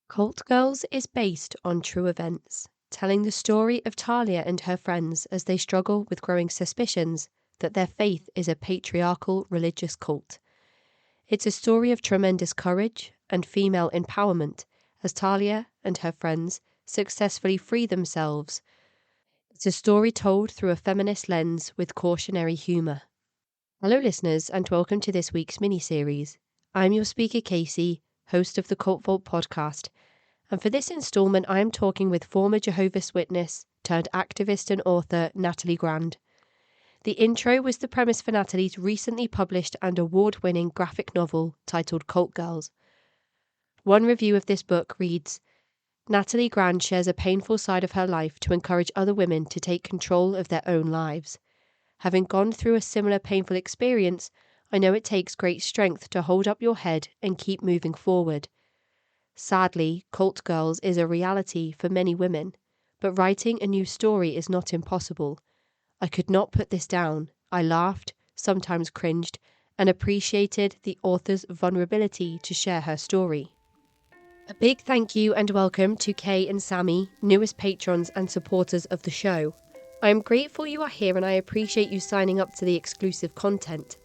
Cult Girls is based on true events, telling the story of Talia and her friends as they struggle with growing suspicions that their faith is a patriarchal religious cult. It's a story of tremendous courage and female empowerment as Talia and her friends successfully free themselves. It's a story told through a feminist lens with cautionary humour. Hello, listeners, and welcome to this week's miniseries. I'm your speaker, Casey, host of the Cult Vault podcast. And for this instalment, I am talking with former Jehovah's Witness turned activist and author Natalie Grand. The intro was the premise for Natalie's recently published and award-winning graphic novel titled Cult Girls. One review of this book reads, Natalie Grand shares a painful side of her life to encourage other women to take control of their own lives. Having gone through a similar painful experience, I know it takes great strength to hold up your head and keep moving forward. Sadly, Cult Girls is a reality for many women, but writing a new story is not impossible. I could not put this down. I laughed, sometimes cringed, and appreciated the author's vulnerability to share her story. A big thank you and welcome to Kay and Sammy, newest patrons and supporters of the show. I am grateful you are here and I appreciate you signing up to the exclusive content.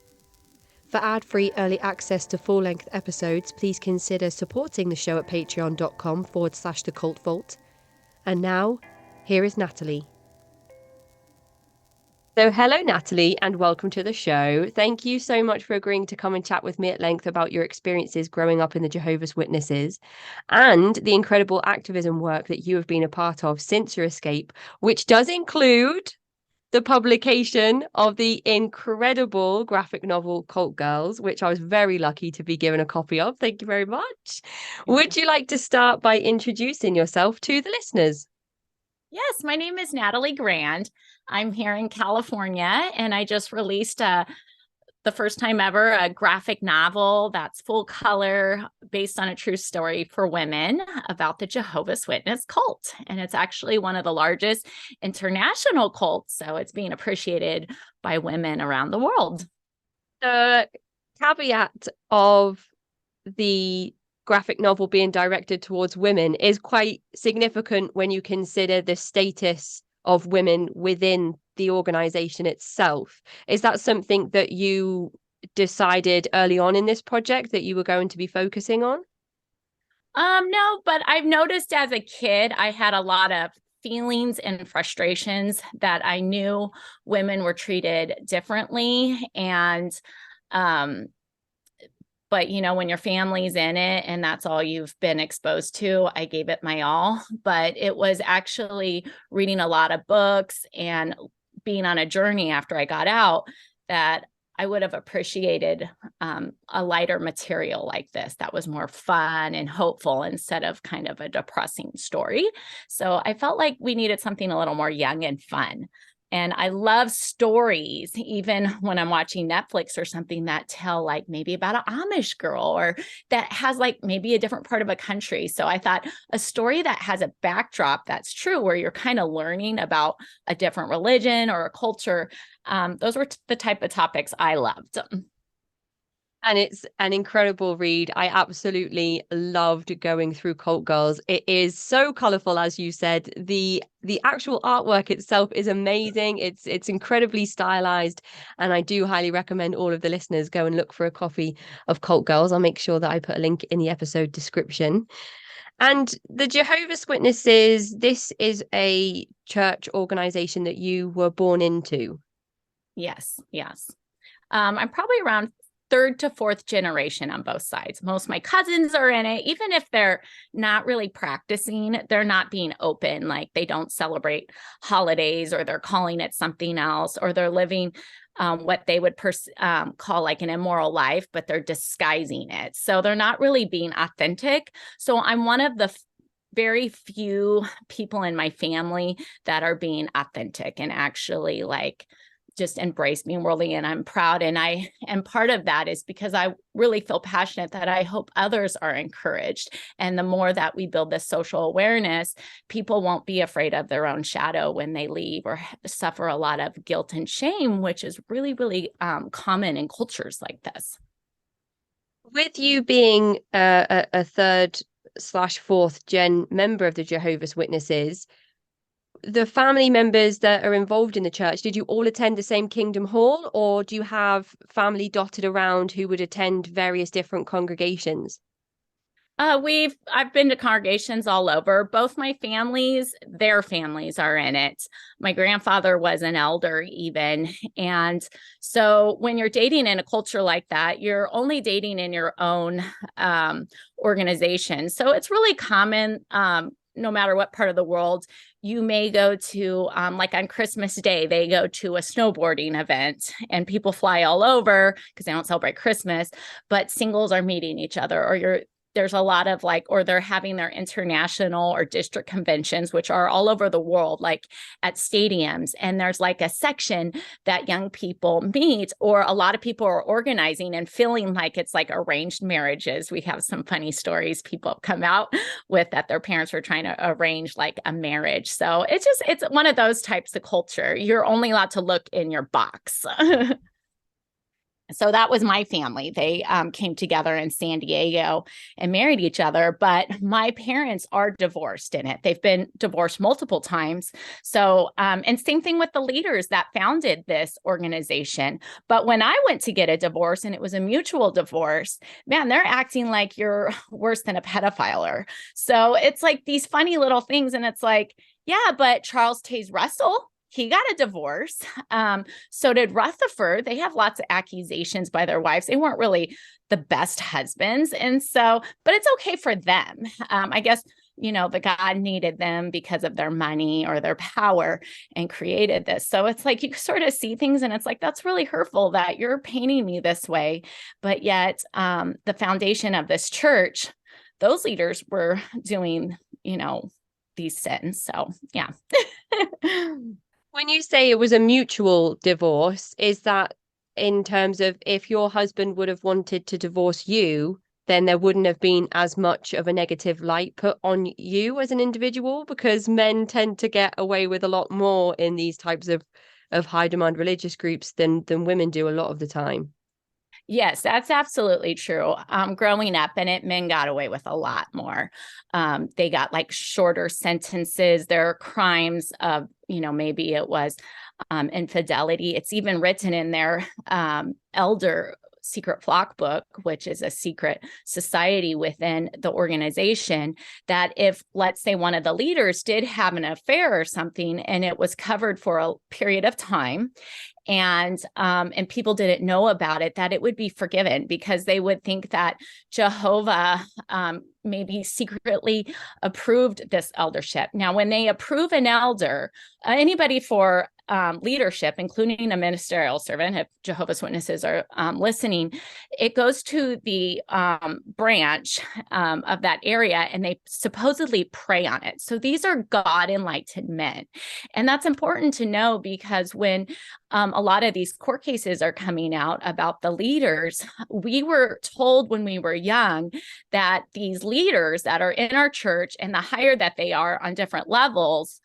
For ad-free early access to full-length episodes, please consider supporting the show at patreon.com/thecultvault. And now, here is Natalie. So hello, Natalie, and welcome to the show. Thank you so much for agreeing to come and chat with me at length about your experiences growing up in the Jehovah's Witnesses and the incredible activism work that you have been a part of since your escape, which does include the publication of the incredible graphic novel Cult Girls, which I was very lucky to be given a copy of. Thank you very much. Would you like to start by introducing yourself to the listeners? Yes, my name is Natalie Grand. I'm here in California, and I just released the first time ever a graphic novel that's full color based on a true story for women about the Jehovah's Witness cult. And it's actually one of the largest international cults, so it's being appreciated by women around the world. The caveat of the graphic novel being directed towards women is quite significant when you consider the status of women within the organization itself. Is that something that you decided early on in this project that you were going to be focusing on? No, but I've noticed as a kid, I had a lot of feelings and frustrations that I knew women were treated differently. And, but when your family's in it and that's all you've been exposed to, I gave it my all. But it was actually reading a lot of books and being on a journey after I got out that I would have appreciated a lighter material like this that was more fun and hopeful instead of kind of a depressing story. So I felt like we needed something a little more young and fun. And I love stories, even when I'm watching Netflix or something that tell like maybe about an Amish girl or that has like maybe a different part of a country. So I thought a story that has a backdrop that's true, where you're kind of learning about a different religion or a culture. Those were the type of topics I loved. And it's an incredible read. I absolutely loved going through Cult Girls. It is so colorful, as you said. The actual artwork itself is amazing. It's incredibly stylized, and I do highly recommend all of the listeners go and look for a copy of Cult Girls. I'll make sure that I put a link in the episode description. And the Jehovah's Witnesses, this is a church organization that you were born into. Yes. I'm probably around third to fourth generation on both sides. Most of my cousins are in it. Even if they're not really practicing, they're not being open. Like they don't celebrate holidays, or they're calling it something else, or they're living what they would call like an immoral life, but they're disguising it. So they're not really being authentic. So I'm one of the very few people in my family that are being authentic and actually like just embrace being worldly, and I'm proud. And part of that is because I really feel passionate that I hope others are encouraged. And the more that we build this social awareness, people won't be afraid of their own shadow when they leave or suffer a lot of guilt and shame, which is really, really common in cultures like this. With you being a third slash fourth gen member of the Jehovah's Witnesses. The family members that are involved in the church, did you all attend the same Kingdom Hall, or do you have family dotted around who would attend various different congregations? I've been to congregations all over. Both my families, their families are in it. My grandfather was an elder even. And so when you're dating in a culture like that, you're only dating in your own organization. So it's really common, no matter what part of the world. You may go to, like on Christmas Day, they go to a snowboarding event and people fly all over because they don't celebrate Christmas, but singles are meeting each other, or there's a lot of like, or they're having their international or district conventions, which are all over the world, like at stadiums. And there's like a section that young people meet, or a lot of people are organizing and feeling like it's like arranged marriages. We have some funny stories people have come out with that their parents were trying to arrange like a marriage. So it's one of those types of culture. You're only allowed to look in your box. So that was my family. They came together in San Diego and married each other. But my parents are divorced in it. They've been divorced multiple times. So, and same thing with the leaders that founded this organization. But when I went to get a divorce and it was a mutual divorce, man, they're acting like you're worse than a pedophile. So it's like these funny little things. And it's like, yeah, but Charles Taze Russell, he got a divorce. So did Rutherford. They have lots of accusations by their wives. They weren't really the best husbands. And so, but it's okay for them. I guess, the God needed them because of their money or their power and created this. So it's like you sort of see things and it's like, that's really hurtful that you're painting me this way. But yet the foundation of this church, those leaders were doing, these sins. So, yeah. When you say it was a mutual divorce, is that in terms of if your husband would have wanted to divorce you, then there wouldn't have been as much of a negative light put on you as an individual? Because men tend to get away with a lot more in these types of high demand religious groups than women do a lot of the time. Yes, that's absolutely true. Growing up in it, men got away with a lot more. They got like shorter sentences. Their crimes of, maybe it was infidelity. It's even written in their elder secret flock book, which is a secret society within the organization, that if, let's say, one of the leaders did have an affair or something and it was covered for a period of time, and people didn't know about it, that it would be forgiven because they would think that Jehovah maybe secretly approved this eldership. Now, when they approve an elder, anybody for leadership, including a ministerial servant, if Jehovah's Witnesses are listening, it goes to the branch of that area and they supposedly pray on it. So these are God-enlightened men. And that's important to know because when a lot of these court cases are coming out about the leaders, we were told when we were young that these leaders that are in our church, and the higher that they are on different levels,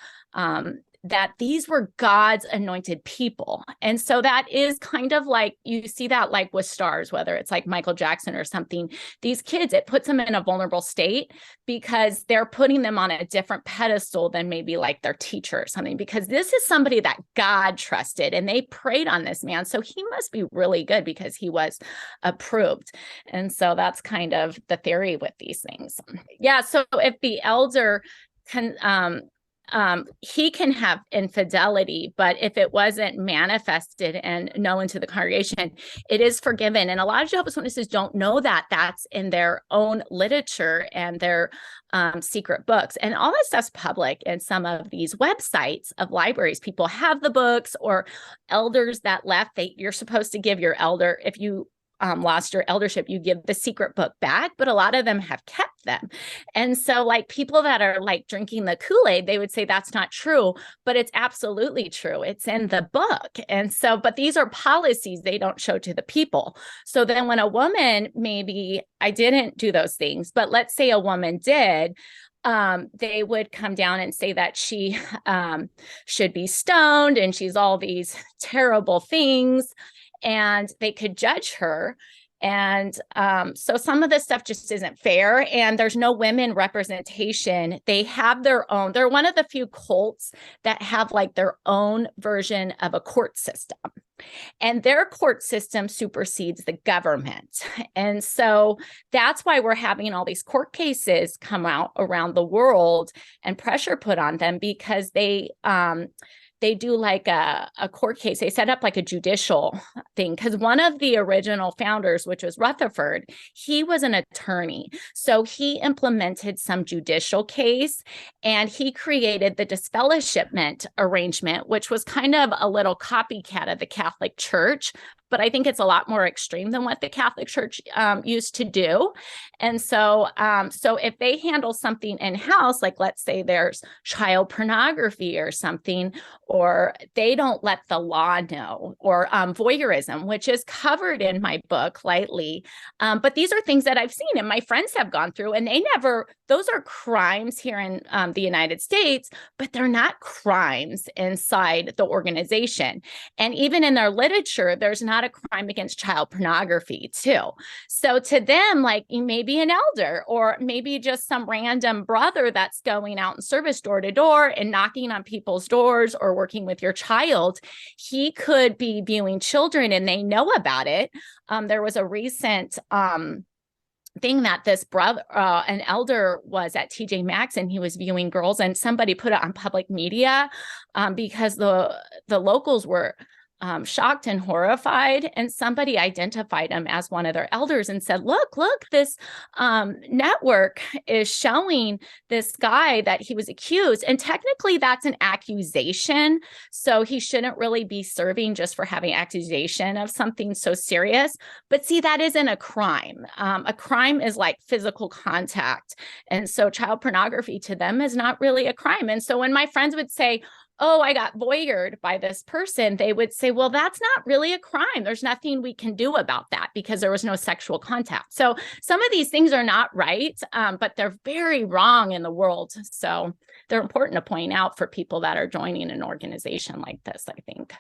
that these were God's anointed people. And so that is kind of like, you see that like with stars, whether it's like Michael Jackson or something, these kids, it puts them in a vulnerable state because they're putting them on a different pedestal than maybe like their teacher or something, because this is somebody that God trusted and they prayed on this man. So he must be really good because he was approved. And so that's kind of the theory with these things. Yeah. So if the elder can, he can have infidelity, but if it wasn't manifested and known to the congregation, it is forgiven. And a lot of Jehovah's Witnesses don't know that that's in their own literature and their secret books. And all that stuff's public in some of these websites of libraries. People have the books, or elders that left, you're supposed to give your elder, if you lost your eldership, you give the secret book back, but a lot of them have kept them. And so like people that are like drinking the Kool-Aid, they would say that's not true, but it's absolutely true. It's in the book. And so, but these are policies they don't show to the people. So then when a woman, maybe I didn't do those things, but let's say a woman did, they would come down and say that she should be stoned and she's all these terrible things, and they could judge her. And so some of this stuff just isn't fair, and there's no women representation. They have their own, they're one of the few cults that have like their own version of a court system. And their court system supersedes the government. And so that's why we're having all these court cases come out around the world and pressure put on them, because they do like a court case. They set up like a judicial thing, because one of the original founders, which was Rutherford, he was an attorney. So he implemented some judicial case, and he created the disfellowshipment arrangement, which was kind of a little copycat of the Catholic Church. But I think it's a lot more extreme than what the Catholic Church used to do. And so if they handle something in-house, like let's say there's child pornography or something, or they don't let the law know, or voyeurism, which is covered in my book lightly. But these are things that I've seen and my friends have gone through, and those are crimes here in the United States, but they're not crimes inside the organization. And even in their literature, there's not a crime against child pornography too. So to them, like, you may be an elder, or maybe just some random brother that's going out in service door to door and knocking on people's doors or working with your child. He could be viewing children and they know about it. There was a recent thing that this brother, an elder, was at TJ Maxx, and he was viewing girls, and somebody put it on public media because the locals were shocked and horrified, and somebody identified him as one of their elders and said, look, this network is showing this guy that he was accused, and technically that's an accusation, so he shouldn't really be serving just for having accusation of something so serious. But see, that isn't a crime. A crime is like physical contact, and so child pornography to them is not really a crime. And so when my friends would say, oh, I got voyeured by this person, they would say, well, that's not really a crime. There's nothing we can do about that because there was no sexual contact. So some of these things are not right, but they're very wrong in the world. So they're important to point out for people that are joining an organization like this, I think.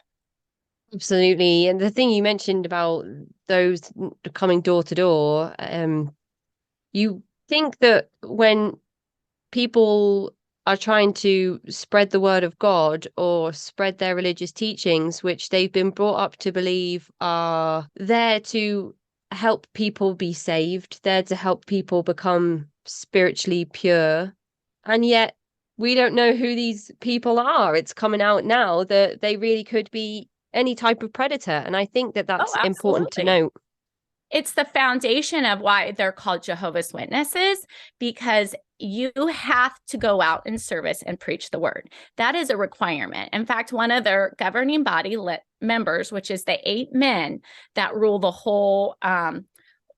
Absolutely. And the thing you mentioned about those coming door to door, you think that when people are trying to spread the word of God or spread their religious teachings, which they've been brought up to believe are there to help people be saved, there to help people become spiritually pure, and yet we don't know who these people are. It's coming out now that they really could be any type of predator, and I think that that's important to note. It's the foundation of why they're called Jehovah's Witnesses, because you have to go out in service and preach the word. That is a requirement. In fact, one of their governing body members, which is the 8 men that rule the whole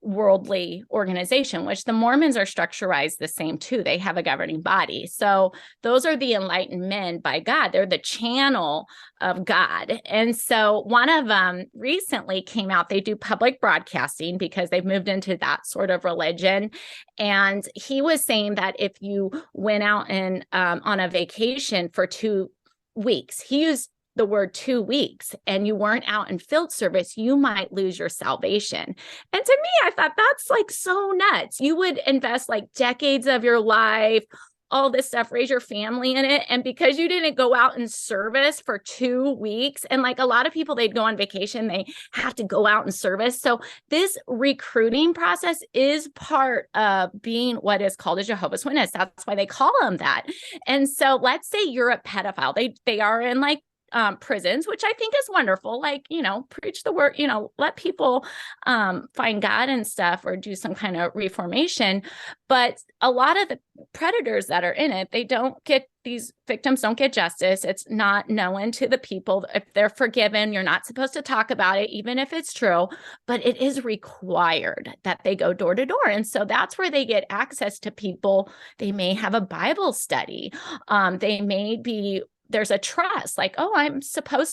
worldly organization, which the Mormons are structurized the same too. They have a governing body. So those are the enlightened men by God. They're the channel of God. And so one of them recently came out. They do public broadcasting because they've moved into that sort of religion. And he was saying that if you went out and on a vacation for 2 weeks, he used the word 2 weeks, and you weren't out in field service, you might lose your salvation. And to me, I thought that's like so nuts. You would invest like decades of your life, all this stuff, raise your family in it. And because you didn't go out in service for 2 weeks, and like a lot of people, they'd go on vacation, they have to go out in service. So this recruiting process is part of being what is called a Jehovah's Witness. That's why they call them that. And so let's say you're a pedophile. They are in like prisons, which I think is wonderful. Like, preach the word, let people find God and stuff, or do some kind of reformation. But a lot of the predators that are in it, these victims don't get justice. It's not known to the people. If they're forgiven, you're not supposed to talk about it, even if it's true, but it is required that they go door to door. And so that's where they get access to people. They may have a Bible study. They may be there's a trust, like, oh,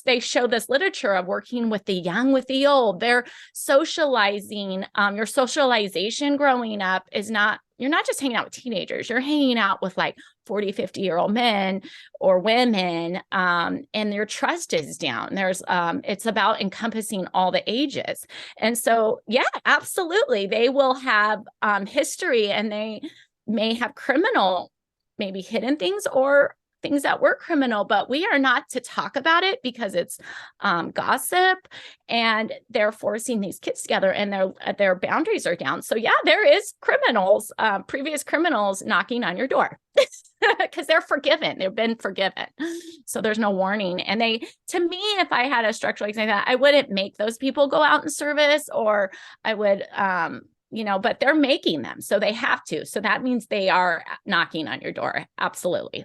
they show this literature of working with the young, with the old. They're socializing. Your socialization growing up is not, you're not just hanging out with teenagers, you're hanging out with like 40, 50-year-old men or women, and your trust is down. It's about encompassing all the ages. And so, yeah, absolutely. They will have history, and they may have criminal, maybe hidden things or things that were criminal, but we are not to talk about it because it's gossip, and they're forcing these kids together, and their boundaries are down. So yeah, there is criminals, previous criminals knocking on your door because they're forgiven. They've been forgiven. So there's no warning. And to me, if I had a structure like that, I wouldn't make those people go out in service, or I would, but they're making them, so they have to. So that means they are knocking on your door. Absolutely.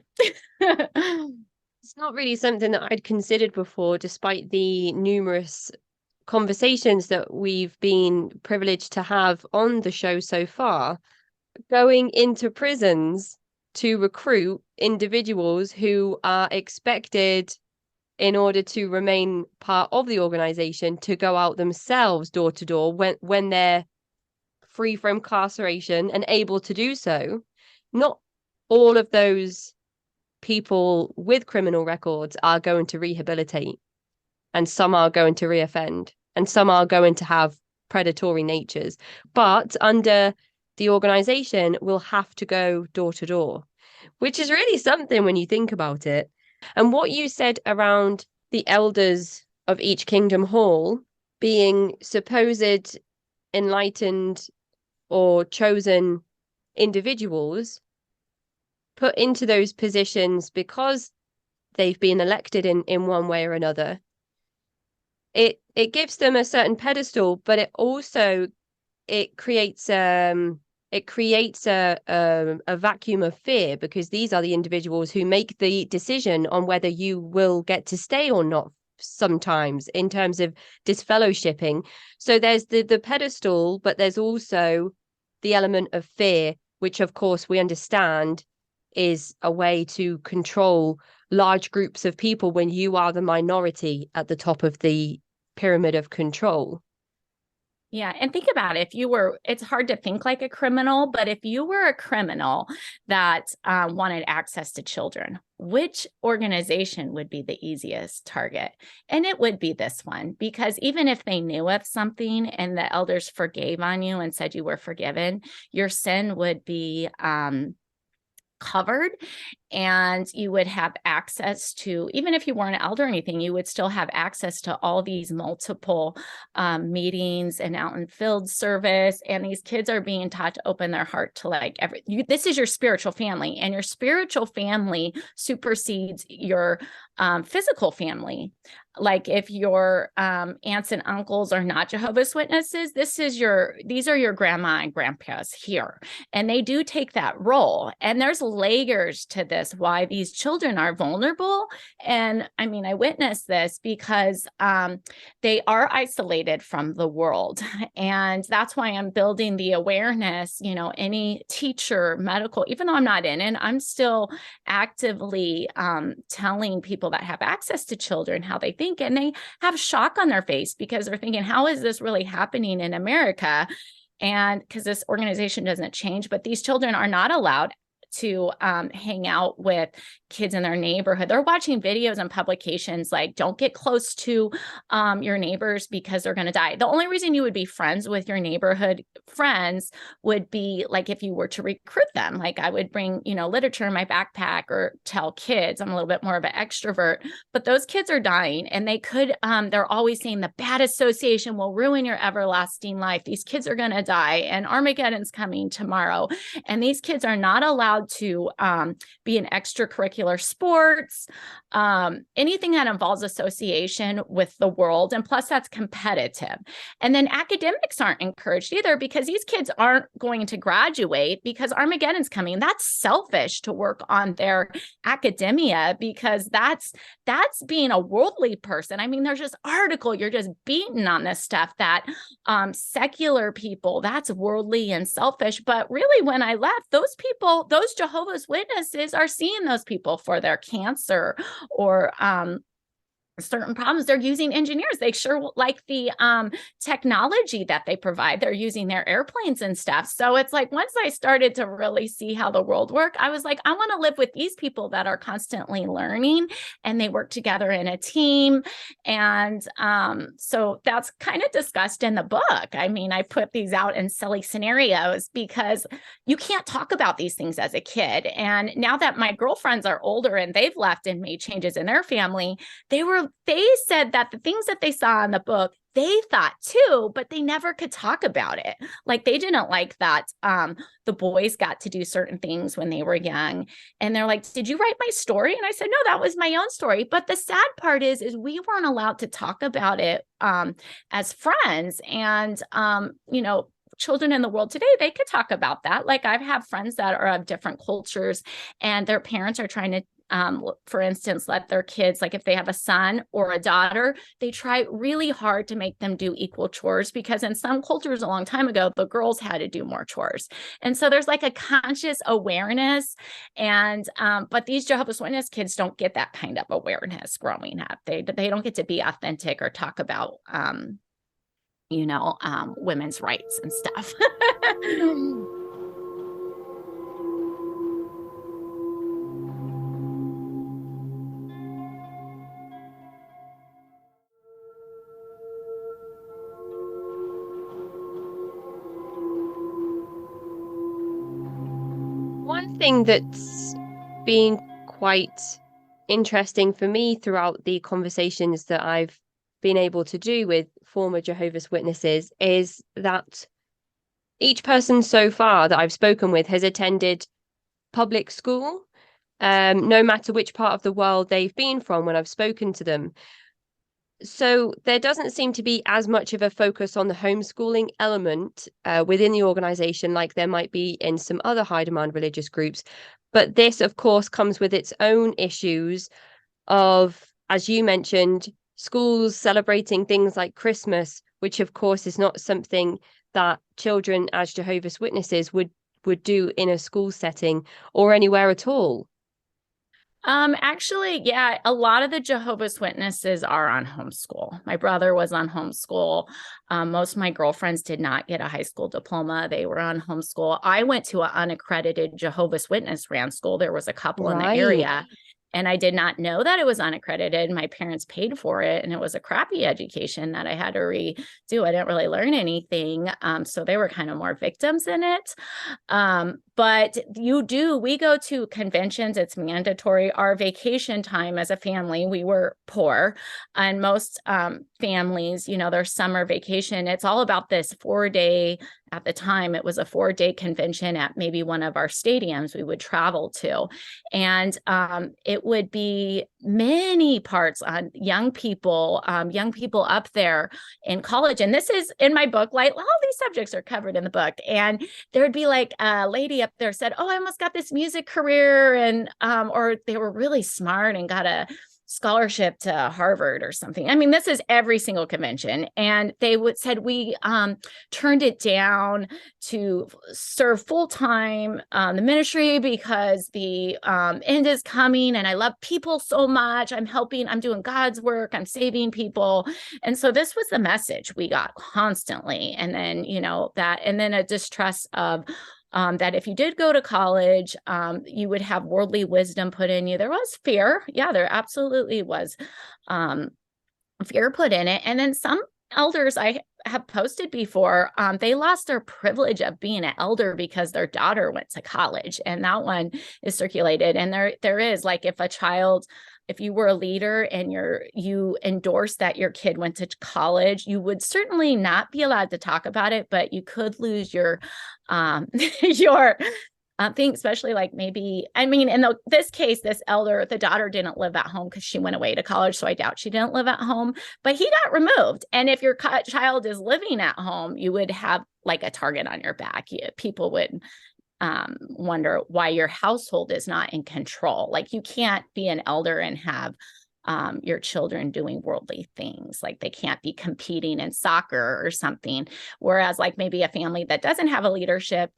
It's not really something that I'd considered before, despite the numerous conversations that we've been privileged to have on the show so far. Going into prisons to recruit individuals who are expected, in order to remain part of the organization, to go out themselves door to door when they're free from incarceration and able to do so. Not all of those people with criminal records are going to rehabilitate, and some are going to reoffend, and some are going to have predatory natures. But under the organization, will have to go door to door, which is really something when you think about it. And what you said around the elders of each kingdom hall being supposed enlightened or chosen individuals put into those positions because they've been elected in one way or another, it gives them a certain pedestal, but it creates a vacuum of fear, because these are the individuals who make the decision on whether you will get to stay or not, sometimes, in terms of disfellowshipping. So there's the pedestal, but there's also the element of fear, which of course we understand is a way to control large groups of people when you are the minority at the top of the pyramid of control. Yeah. And think about it. It's hard to think like a criminal, but if you were a criminal that wanted access to children, which organization would be the easiest target? And it would be this one, because even if they knew of something and the elders forgave on you and said you were forgiven, your sin would be covered, and you would have access to, even if you weren't an elder or anything, you would still have access to all these multiple meetings and out in field service. And these kids are being taught to open their heart to this is your spiritual family, and your spiritual family supersedes your physical family. Like if your aunts and uncles are not Jehovah's Witnesses, these are your grandma and grandpas here. And they do take that role. And there's layers to this, why these children are vulnerable. And I mean, I witnessed this because they are isolated from the world. And that's why I'm building the awareness, any teacher, medical, even though I'm not in it, I'm still actively telling people that have access to children how they think, and they have shock on their face because they're thinking, how is this really happening in America? And because this organization doesn't change, but these children are not allowed to hang out with kids in their neighborhood. They're watching videos and publications like, don't get close to your neighbors because they're going to die. The only reason you would be friends with your neighborhood friends would be like if you were to recruit them. Like I would bring, literature in my backpack or tell kids. I'm a little bit more of an extrovert, but those kids are dying, and they could, they're always saying the bad association will ruin your everlasting life. These kids are going to die, and Armageddon's coming tomorrow. And these kids are not allowed to be in extracurricular sports, anything that involves association with the world. And plus that's competitive. And then academics aren't encouraged either, because these kids aren't going to graduate because Armageddon's coming. That's selfish to work on their academia, because that's being a worldly person. I mean, there's this article, you're just beaten on this stuff that secular people, that's worldly and selfish. But really, when I left, those those Jehovah's Witnesses are seeing those people for their cancer or certain problems. They're using engineers. They sure like the technology that they provide. They're using their airplanes and stuff. So it's like, once I started to really see how the world worked, I was like, I want to live with these people that are constantly learning, and they work together in a team. And so that's kind of discussed in the book. I mean, I put these out in silly scenarios because you can't talk about these things as a kid. And now that my girlfriends are older and they've left and made changes in their family, they said that the things that they saw in the book, they thought too, but they never could talk about it. Like, they didn't like that the boys got to do certain things when they were young. And they're like, did you write my story? And I said, no, that was my own story. But the sad part is we weren't allowed to talk about it as friends. And, children in the world today, they could talk about that. Like, I've had friends that are of different cultures, and their parents are trying to for instance, let their kids, like if they have a son or a daughter, they try really hard to make them do equal chores, because in some cultures a long time ago, the girls had to do more chores. And so there's like a conscious awareness. And but these Jehovah's Witness kids don't get that kind of awareness growing up. They don't get to be authentic or talk about women's rights and stuff. One thing that's been quite interesting for me throughout the conversations that I've been able to do with former Jehovah's Witnesses is that each person so far that I've spoken with has attended public school, no matter which part of the world they've been from when I've spoken to them. So there doesn't seem to be as much of a focus on the homeschooling element within the organization like there might be in some other high demand religious groups. But this, of course, comes with its own issues of, as you mentioned, schools celebrating things like Christmas, which of course is not something that children as Jehovah's Witnesses would do in a school setting or anywhere at all. Actually, yeah, a lot of the Jehovah's Witnesses are on homeschool. My brother was on homeschool. Most of my girlfriends did not get a high school diploma. They were on homeschool. I went to an unaccredited Jehovah's Witness ran school. There was a couple in the area. And I did not know that it was unaccredited. My parents paid for it, and it was a crappy education that I had to redo. I didn't really learn anything. So they were kind of more victims in it. But we go to conventions. It's mandatory. Our vacation time as a family, we were poor. And most families, their summer vacation, it's all about this 4-day, at the time, it was a 4-day convention at maybe one of our stadiums we would travel to. And it would be many parts on young people up there in college. And this is in my book, like all these subjects are covered in the book. And there would be like a lady up there said, oh, I almost got this music career. And, or they were really smart and got a scholarship to Harvard or something. I mean, this is every single convention. And they said we turned it down to serve full-time the ministry because the end is coming, and I love people so much. I'm doing God's work. I'm saving people. And so this was the message we got constantly. And then, and then a distrust of that if you did go to college, you would have worldly wisdom put in you. There was fear. Yeah, there absolutely was fear put in it. And then some elders I have posted before, they lost their privilege of being an elder because their daughter went to college. And that one is circulated. And there is, like, if you were a leader and you endorsed that your kid went to college, you would certainly not be allowed to talk about it, but you could lose your thing, especially like maybe, I mean, in this case, this elder, the daughter didn't live at home because she went away to college. So I doubt she didn't live at home, but he got removed. And if your child is living at home, you would have like a target on your back. People would wonder why your household is not in control. Like, you can't be an elder and have your children doing worldly things. Like they can't be competing in soccer or something. Whereas like maybe a family that doesn't have a leadership,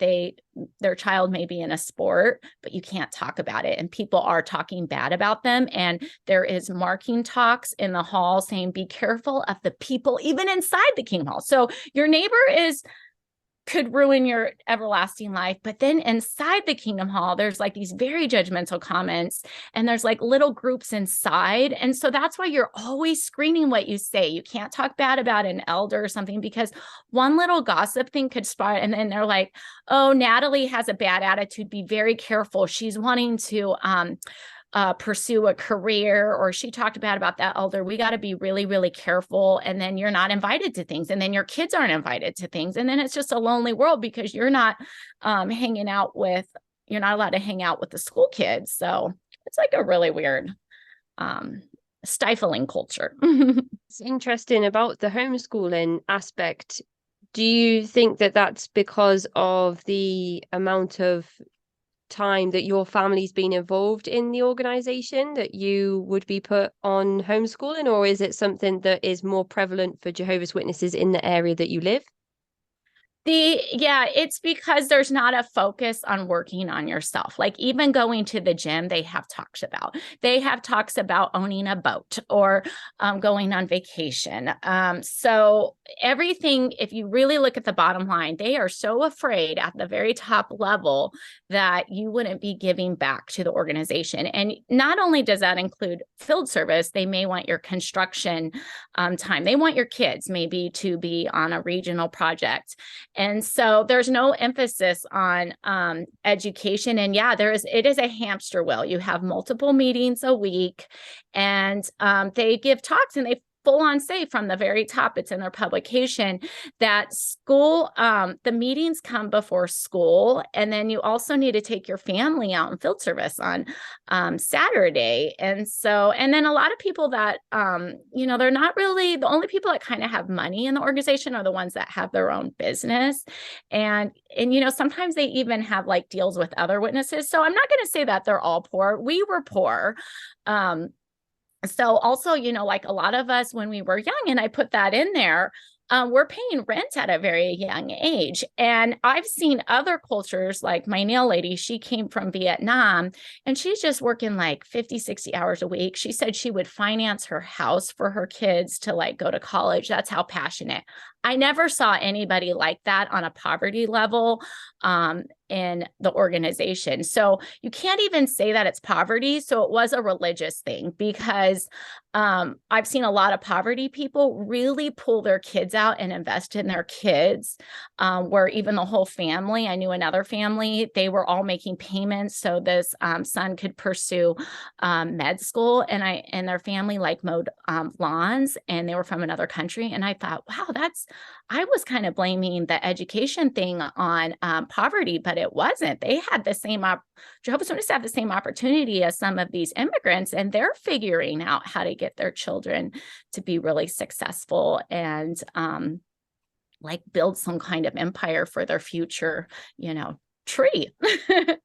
their child may be in a sport, but you can't talk about it. And people are talking bad about them. And there is marking talks in the hall saying, be careful of the people, even inside the King Hall. So your neighbor could ruin your everlasting life. But then inside the Kingdom Hall, there's like these very judgmental comments, and there's like little groups inside. And so that's why you're always screening what you say. You can't talk bad about an elder or something, because one little gossip thing could spark. And then they're like, oh, Natalie has a bad attitude. Be very careful. She's wanting to, pursue a career, or she talked bad about that elder. We got to be really, really careful. And then you're not invited to things, and then your kids aren't invited to things. And then it's just a lonely world because you're not you're not allowed to hang out with the school kids. So it's like a really weird, stifling culture. It's interesting about the homeschooling aspect. Do you think that that's because of the amount of time that your family's been involved in the organization that you would be put on homeschooling, or is it something that is more prevalent for Jehovah's Witnesses in the area that you live? It's because there's not a focus on working on yourself. Like even going to the gym, they have talks about owning a boat or going on vacation. So everything, if you really look at the bottom line, they are so afraid at the very top level that you wouldn't be giving back to the organization. And not only does that include field service, they may want your construction time. They want your kids maybe to be on a regional project. And so there's no emphasis on education. And it is a hamster wheel. You have multiple meetings a week, and they give talks, and they full on say from the very top, it's in their publication, that school, the meetings come before school. And then you also need to take your family out in field service on Saturday. And then a lot of people that, they're not really, the only people that kind of have money in the organization are the ones that have their own business. And sometimes they even have like deals with other witnesses. So I'm not going to say that they're all poor. We were poor. So also, like a lot of us when we were young, and I put that in there, we're paying rent at a very young age. And I've seen other cultures, like my nail lady, she came from Vietnam, and she's just working like 50, 60 hours a week. She said she would finance her house for her kids to like go to college. That's how passionate. I never saw anybody like that on a poverty level in the organization. So you can't even say that it's poverty. So it was a religious thing, because I've seen a lot of poverty people really pull their kids out and invest in their kids, where even the whole family, I knew another family, they were all making payments so this son could pursue med school, and their family like mowed lawns, and they were from another country. And I thought, wow, I was kind of blaming the education thing on poverty, but it wasn't. They had the same Jehovah's Witnesses have the same opportunity as some of these immigrants, and they're figuring out how to get their children to be really successful and like build some kind of empire for their future, tree.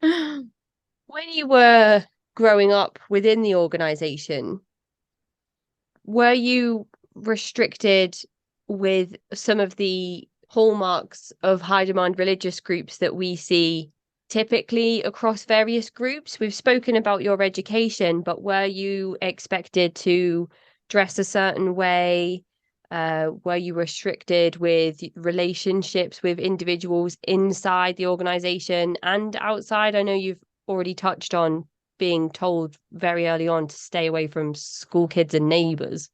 When you were growing up within the organization, were you restricted with some of the hallmarks of high demand religious groups that we see typically across various groups? We've spoken about your education, but were you expected to dress a certain way? Were you restricted with relationships with individuals inside the organization and outside? I know you've already touched on being told very early on to stay away from school kids and neighbors.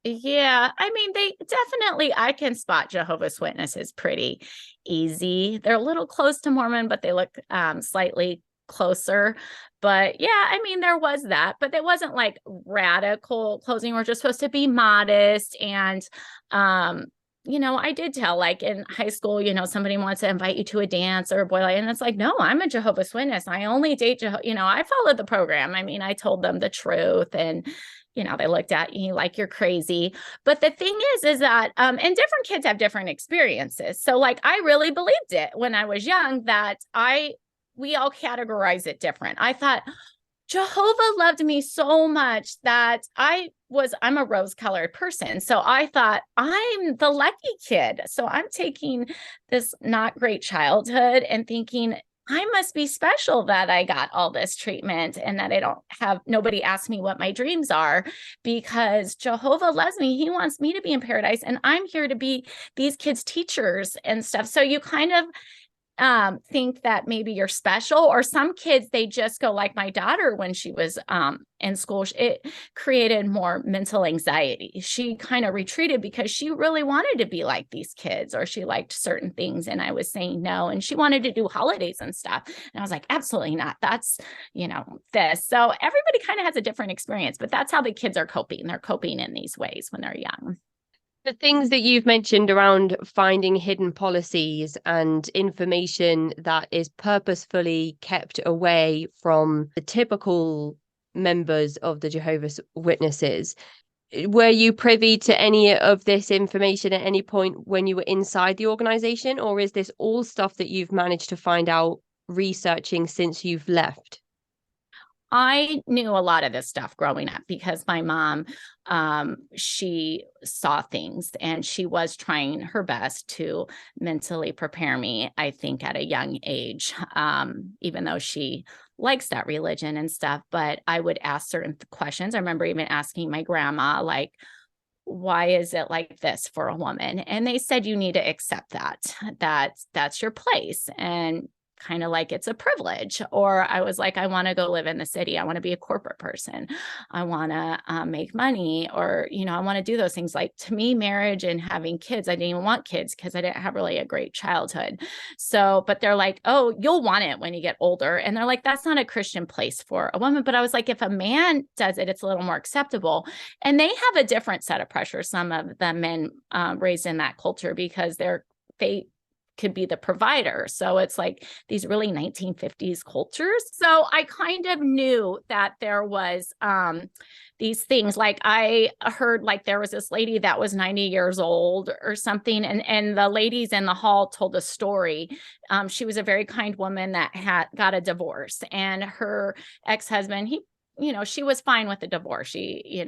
Yeah, I mean, I can spot Jehovah's Witnesses pretty easy. They're a little close to Mormon, but they look slightly closer. But yeah, I mean, there was that, but it wasn't like radical closing. We're just supposed to be modest. And, I did tell, like in high school, somebody wants to invite you to a dance or a boy, and it's like, no, I'm a Jehovah's Witness. I only date I followed the program. I mean, I told them the truth, and they looked at you like you're crazy. But the thing is that, and different kids have different experiences. So like, I really believed it when I was young that we all categorize it different. I thought Jehovah loved me so much that I'm a rose-colored person. So I thought, I'm the lucky kid. So I'm taking this not great childhood and thinking, I must be special that I got all this treatment and that I don't have nobody ask me what my dreams are, because Jehovah loves me. He wants me to be in paradise, and I'm here to be these kids' teachers and stuff. So you kind of think that maybe you're special, or some kids, they just go, like my daughter, when she was in school, it created more mental anxiety. She kind of retreated because she really wanted to be like these kids, or she liked certain things and I was saying no, and she wanted to do holidays and stuff, and I was like, absolutely not, that's this. So everybody kind of has a different experience, but that's how the kids are coping. They're coping in these ways when they're young. The things that you've mentioned around finding hidden policies and information that is purposefully kept away from the typical members of the Jehovah's Witnesses, were you privy to any of this information at any point when you were inside the organization, or is this all stuff that you've managed to find out researching since you've left? I knew a lot of this stuff growing up because my mom, she saw things and she was trying her best to mentally prepare me, I think, at a young age, even though she likes that religion and stuff. But I would ask certain questions. I remember even asking my grandma, like, why is it like this for a woman? And they said, you need to accept that's your place. And kind of like it's a privilege. Or I was like, I want to go live in the city. I want to be a corporate person. I want to make money, or, I want to do those things. Like, to me, marriage and having kids, I didn't even want kids because I didn't have really a great childhood. So, but they're like, oh, you'll want it when you get older. And they're like, that's not a Christian place for a woman. But I was like, if a man does it, it's a little more acceptable. And they have a different set of pressures. Some of the men raised in that culture, because they could be the provider. So it's like these really 1950s cultures. So I kind of knew that there was these things. Like, I heard, like, there was this lady that was 90 years old or something. And the ladies in the hall told a story. She was a very kind woman that had got a divorce, and her ex-husband, she was fine with the divorce. He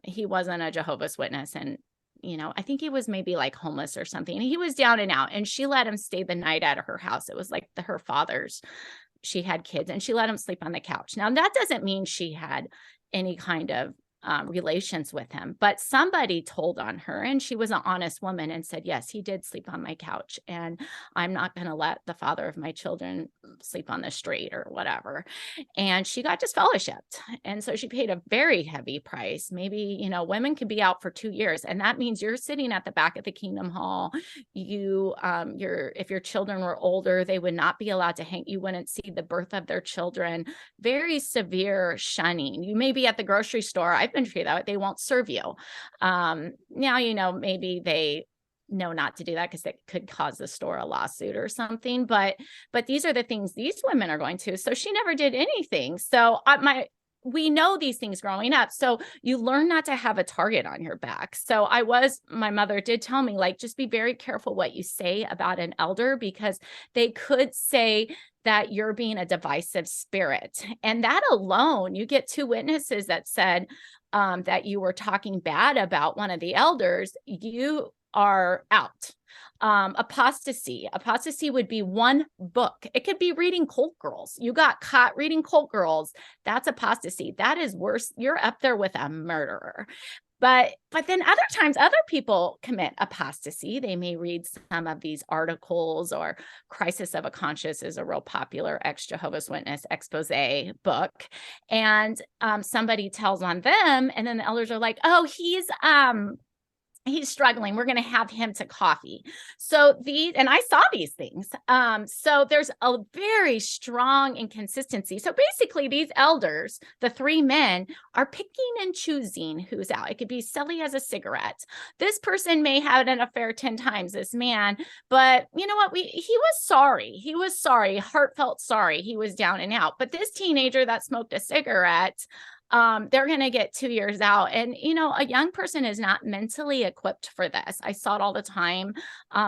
wasn't a Jehovah's Witness, and I think he was maybe like homeless or something. He was down and out, and she let him stay the night at her house. It was like her father's. She had kids, and she let him sleep on the couch. Now, that doesn't mean she had any kind of relations with him, but somebody told on her, and she was an honest woman and said, yes, he did sleep on my couch, and I'm not going to let the father of my children sleep on the street or whatever. And she got disfellowshipped. And so she paid a very heavy price. Maybe, women could be out for 2 years. And that means you're sitting at the back of the Kingdom Hall. If your children were older, they would not be allowed to hang. You wouldn't see the birth of their children. Very severe shunning. You may be at the grocery store. I've been treated that way. They won't serve you. Now, maybe they know not to do that because it could cause the store a lawsuit or something. But these are the things these women are going to. So she never did anything. So we know these things growing up. So you learn not to have a target on your back. So my mother did tell me, like, just be very careful what you say about an elder, because they could say that you're being a divisive spirit. And that alone, you get 2 witnesses that said that you were talking bad about one of the elders, you are out. Apostasy would be one book. It could be reading Cult Girls. You got caught reading Cult Girls. That's apostasy. That is worse. You're up there with a murderer. But then other times, other people commit apostasy. They may read some of these articles, or Crisis of a Conscience is a real popular ex-Jehovah's Witness expose book. And somebody tells on them, and then the elders are like, oh, he's struggling. We're going to have him to coffee. So and I saw these things. So there's a very strong inconsistency. So basically, these elders, the 3 men, are picking and choosing who's out. It could be silly as a cigarette. This person may have an affair 10 times, this man, but you know what? He was sorry. He was sorry, heartfelt sorry. He was down and out. But this teenager that smoked a cigarette, they're going to get 2 years out. And, a young person is not mentally equipped for this. I saw it all the time.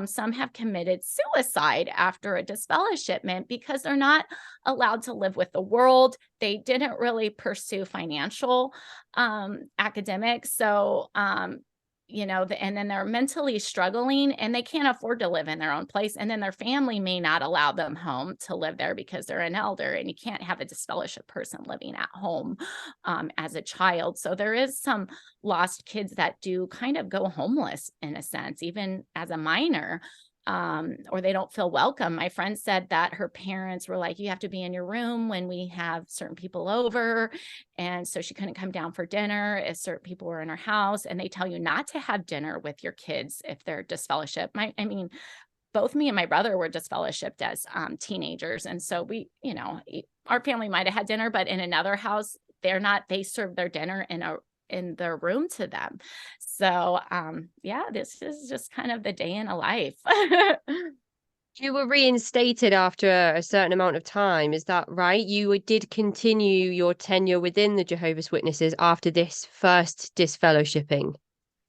Some have committed suicide after a disfellowshipment because they're not allowed to live with the world. They didn't really pursue financial academics. So, and then they're mentally struggling and they can't afford to live in their own place. And then their family may not allow them home to live there because they're an elder, and you can't have a disfellowship person living at home as a child. So there is some lost kids that do kind of go homeless in a sense, even as a minor. Or they don't feel welcome. My friend said that her parents were like, you have to be in your room when we have certain people over. And so she couldn't come down for dinner if certain people were in her house. And they tell you not to have dinner with your kids if they're disfellowship. Both me and my brother were disfellowshipped as teenagers. And so we, our family might've had dinner, but in another house, they serve their dinner in their room to them. So, this is just kind of the day in a life. You were reinstated after a certain amount of time, is that right? You did continue your tenure within the Jehovah's Witnesses after this first disfellowshipping.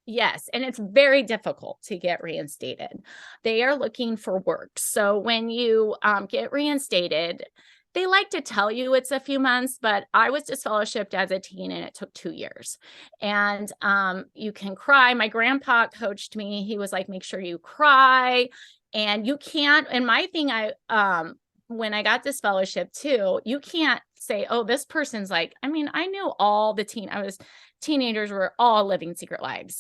Yes, and it's very difficult to get reinstated. They are looking for work. So when you get reinstated, they like to tell you it's a few months, but I was disfellowshipped as a teen and it took 2 years. And you can cry. My grandpa coached me. He was like, make sure you cry. And you can't, and my thing, when I got disfellowshipped too, you can't say, oh, this person's like, I knew all the teenagers were all living secret lives.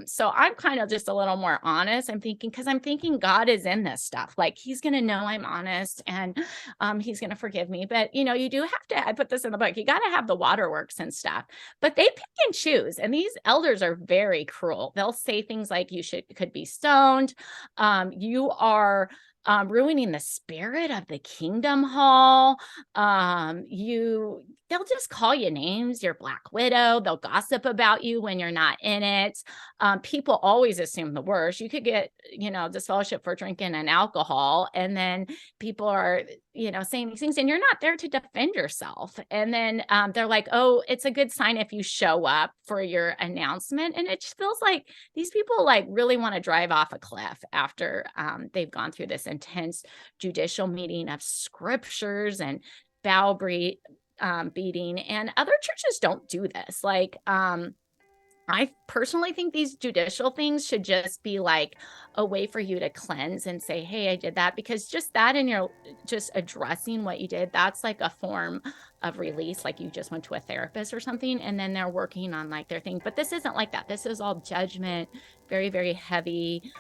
So I'm kind of just a little more honest. I'm thinking God is in this stuff. Like he's going to know I'm honest and he's going to forgive me. But you do have to, I put this in the book, you got to have the waterworks and stuff, but they pick and choose. And these elders are very cruel. They'll say things like could be stoned. You are ruining the spirit of the kingdom hall. They'll just call you names. You're Black Widow. They'll gossip about you when you're not in it. People always assume the worst. You could get, disfellowship for drinking and alcohol. And then people are, saying these things and you're not there to defend yourself. And then they're like, oh, it's a good sign if you show up for your announcement. And it just feels like these people like really want to drive off a cliff after they've gone through this intense judicial meeting of scriptures and bow beating. And other churches don't do this. Like, I personally think these judicial things should just be like a way for you to cleanse and say, hey, I did that, because just that and you're just addressing what you did, that's like a form of release. Like you just went to a therapist or something and then they're working on like their thing. But this isn't like that. This is all judgment, very, very heavy.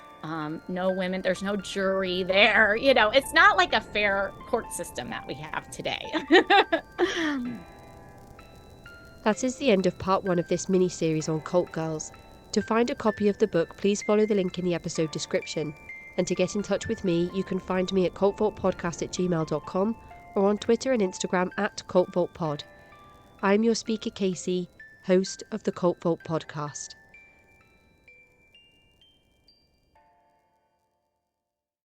No women, there's no jury there. It's not like a fair court system that we have today. That is the end of part 1 of this mini-series on cult girls. To find a copy of the book, please follow the link in the episode description. And to get in touch with me, you can find me at cultvaultpodcast@gmail.com or on Twitter and Instagram @cultvaultpod. I'm your speaker, Casey, host of the Cult Vault podcast.